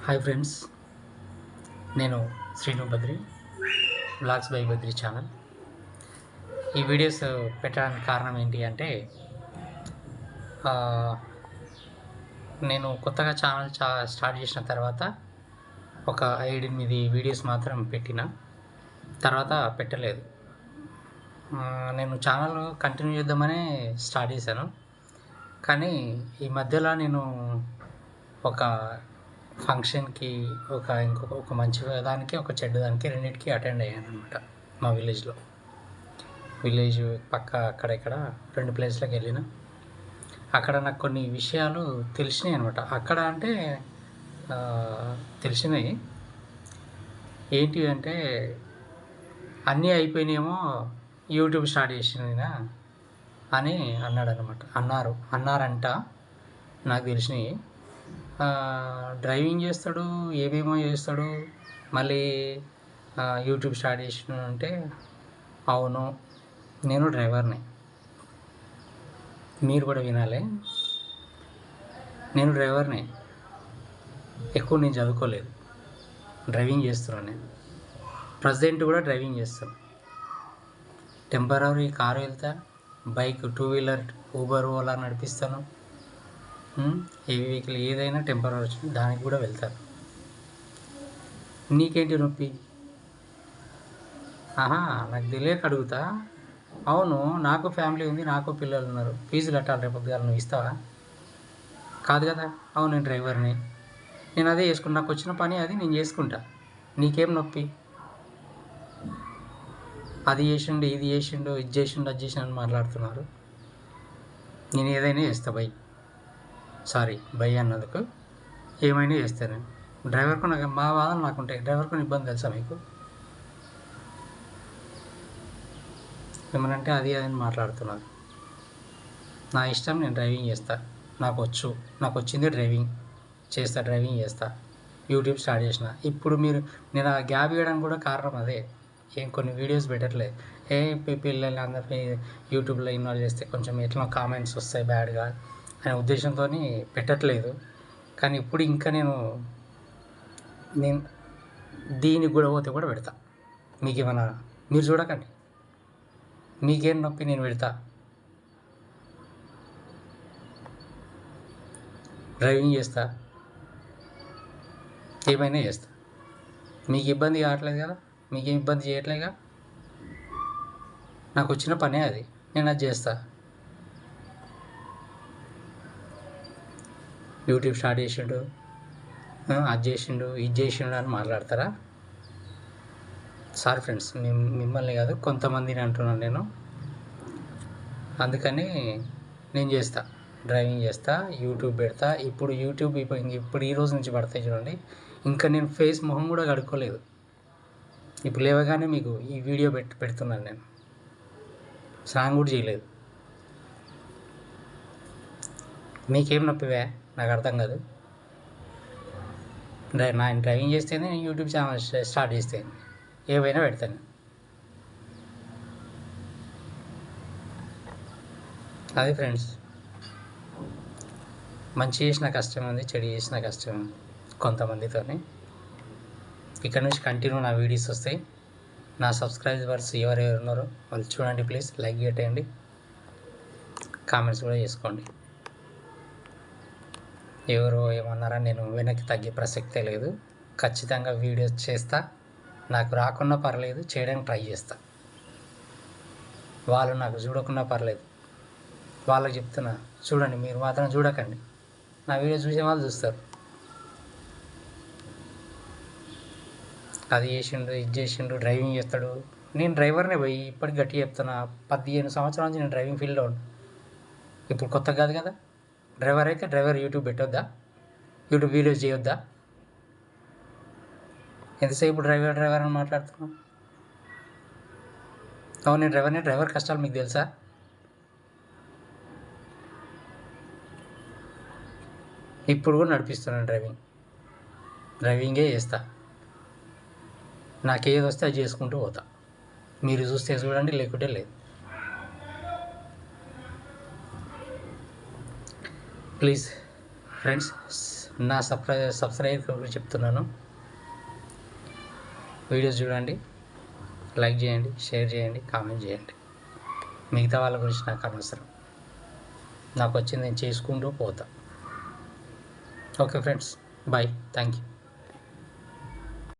Hi friends, నేను Srinu Badri, blogs by Badri channel. ఈ videos పెట్టడానికి కారణం ఏంటి అంటే, నేను కొత్తగా ఛానల్ స్టార్ట్ చేసిన తర్వాత ఒక 7-8 వీడియోస్ మాత్రం పెట్టిన తర్వాత పెట్టలేదు. నేను ఛానల్ కంటిన్యూ చేద్దామని స్టార్ట్ చేశాను, కానీ ఈ మధ్యలో నేను ఒక ఫంక్షన్కి ఒక మంచి దానికి, ఒక చెడ్డ దానికి, రెండింటికి అటెండ్ అయ్యాను అనమాట. మా విలేజ్ పక్క అక్కడ 2 ప్లేస్లకు వెళ్ళిన. అక్కడ నాకు కొన్ని విషయాలు తెలిసినాయి అనమాట. అక్కడ అంటే తెలిసినాయి ఏంటి అంటే, అన్నీ అయిపోయినాయేమో యూట్యూబ్ స్టార్ట్ చేసినా అని అన్నారంట. నాకు తెలిసినాయి. డ్రైవింగ్ చేస్తాడు, ఏమేమో చేస్తాడు, మళ్ళీ యూట్యూబ్ స్టార్ట్ చేసిన అంటే, అవును, నేను డ్రైవర్ని. మీరు కూడా వినాలి, నేను డ్రైవర్ని. ఎక్కువ నేను చదువుకోలేదు, డ్రైవింగ్ చేస్తున్నాను. నేను ప్రజెంట్ కూడా డ్రైవింగ్ చేస్తాను. టెంపరరీ కారు వెళ్తా, బైక్, 2 వీలర్, ఊబర్, ఓలా నడిపిస్తాను. హెవీ వెహికల్ ఏదైనా టెంపరరీ దానికి కూడా వెళ్తాను. నీకేంటి నొప్పి? నాకు తెలియక అడుగుతా. అవును, నాకు ఫ్యామిలీ ఉంది, నాకు పిల్లలు ఉన్నారు, ఫీజు కట్టాలి, రేపు నువ్వు ఇస్తావా? కాదు కదా. అవును, నేను డ్రైవర్ని, నేను అదే చేసుకుంటా, నాకు వచ్చిన పని అది నేను చేసుకుంటా. నీకేం నొప్పి? అది చేసిండు, ఇది చేసిండు, ఇది చేసిండు, అది చేసిండు అని మాట్లాడుతున్నారు. నేను ఏదైనా చేస్తా బై అన్నందుకు ఏమైనా చేస్తాను. డ్రైవర్కు నాకు మా వాదన నాకుంటాయి. డ్రైవర్కు ఇబ్బంది తెలుసా మీకు? ఏమనంటే అది అని మాట్లాడుతున్నారు. నా ఇష్టం, నేను డ్రైవింగ్ చేస్తా, నాకు వచ్చింది డ్రైవింగ్ చేస్తా. యూట్యూబ్ స్టార్ట్ చేసిన. ఇప్పుడు నేను ఆ గ్యాప్ ఇవ్వడానికి కూడా కారణం అదే. కొన్ని వీడియోస్ పెట్టట్లేదు. పిల్లల్ని అందరినీ యూట్యూబ్లో ఇన్వాల్వ్ చేస్తే కొంచెం ఎట్లా కామెంట్స్ వస్తాయి బ్యాడ్గా అనే ఉద్దేశంతో పెట్టట్లేదు. కానీ ఇప్పుడు ఇంకా నేను దీనికి కూడా పోతే కూడా పెడతా. మీకేమన్నా, మీరు చూడకండి, మీకేం నొప్పి, నేను పెడతా. డ్రైవింగ్ చేస్తా, ఏమైనా చేస్తా. మీకు ఇబ్బంది కావట్లేదు కదా, మీకేం ఇబ్బంది చేయట్లేగా. నాకు వచ్చిన పనే అది, నేను అది చేస్తా. యూట్యూబ్ స్టార్ట్ చేసిండు, అది చేసిండు, ఇది చేసిండు అని మాట్లాడతారా? సారీ ఫ్రెండ్స్, మిమ్మల్ని కాదు, కొంతమందిని అంటున్నాను నేను. అందుకని నేను చేస్తా, డ్రైవింగ్ చేస్తా, యూట్యూబ్ పెడతా. ఇప్పుడు ఈ రోజు నుంచి పడతాయి చూడండి. ఇంకా నేను మొహం కూడా కడుక్కోలేదు. ఇప్పుడు లేవగానే మీకు ఈ వీడియో పెడుతున్నాను. నేను స్నానం కూడా చేయలేదు. మీకేం నొప్పివే? నాకు అర్థం కాదు. నేను డ్రైవింగ్ చేస్తేనే యూట్యూబ్ ఛానల్ స్టార్ట్ చేస్తే ఏవైనా పెడతాను. అది ఫ్రెండ్స్, మంచి చేసిన కష్టం ఉంది, చెడు చేసిన కష్టం ఉంది కొంతమందితోని. ఇక్కడ నుంచి కంటిన్యూ నా వీడియోస్ వస్తాయి. నా సబ్స్క్రైబర్స్ ఎవరెవరు ఉన్నారో వాళ్ళు చూడండి, ప్లీజ్ లైక్ చేయండి, కామెంట్స్ కూడా చేసుకోండి. ఎవరో ఏమన్నారని నేను వెనక్కి తగ్గే ప్రసక్తే లేదు. ఖచ్చితంగా వీడియోస్ చేస్తా. నాకు రాకున్నా పర్లేదు, చేయడానికి ట్రై చేస్తా. వాళ్ళు నాకు చూడకున్నా పర్లేదు, వాళ్ళకి చెప్తున్నా, చూడండి. మీరు మాత్రం చూడకండి, నా వీడియో చూసే వాళ్ళు చూస్తారు. అది చేసిండు, ఇది చేసిండు, డ్రైవింగ్ చేస్తాడు. నేను డ్రైవర్నే పోయి ఇప్పటికి గట్టి చెప్తున్నా. 15 సంవత్సరాల నుంచి నేను డ్రైవింగ్ ఫీల్డ్లో ఉన్నాను. ఇప్పుడు కొత్త కాదు కదా. డ్రైవర్ అయితే డ్రైవర్ యూట్యూబ్ పెట్టొద్దా? యూట్యూబ్ వీడియోస్ చేయొద్దా? ఎంతసేపు డ్రైవర్ అని మాట్లాడుతున్నాను. అవును, నేను డ్రైవర్ కష్టాలు మీకు తెలుసా? ఇప్పుడు కూడా నడిపిస్తున్నాను, డ్రైవింగే చేస్తా. నాకు ఏది వస్తే అది చేసుకుంటూ పోతా. మీరు చూస్తే చూడండి, లేకుంటే లేదు. ప్లీజ్ ఫ్రెండ్స్, నా సబ్స్క్రైబర్ గురించి చెప్తున్నాను. వీడియోస్ చూడండి, లైక్ చేయండి, షేర్ చేయండి, కామెంట్ చేయండి. మిగతా వాళ్ళ గురించి నాకు అనవసరం. నాకు వచ్చింది నేను చేసుకుంటూ పోతా. Okay friends, bye, thank you.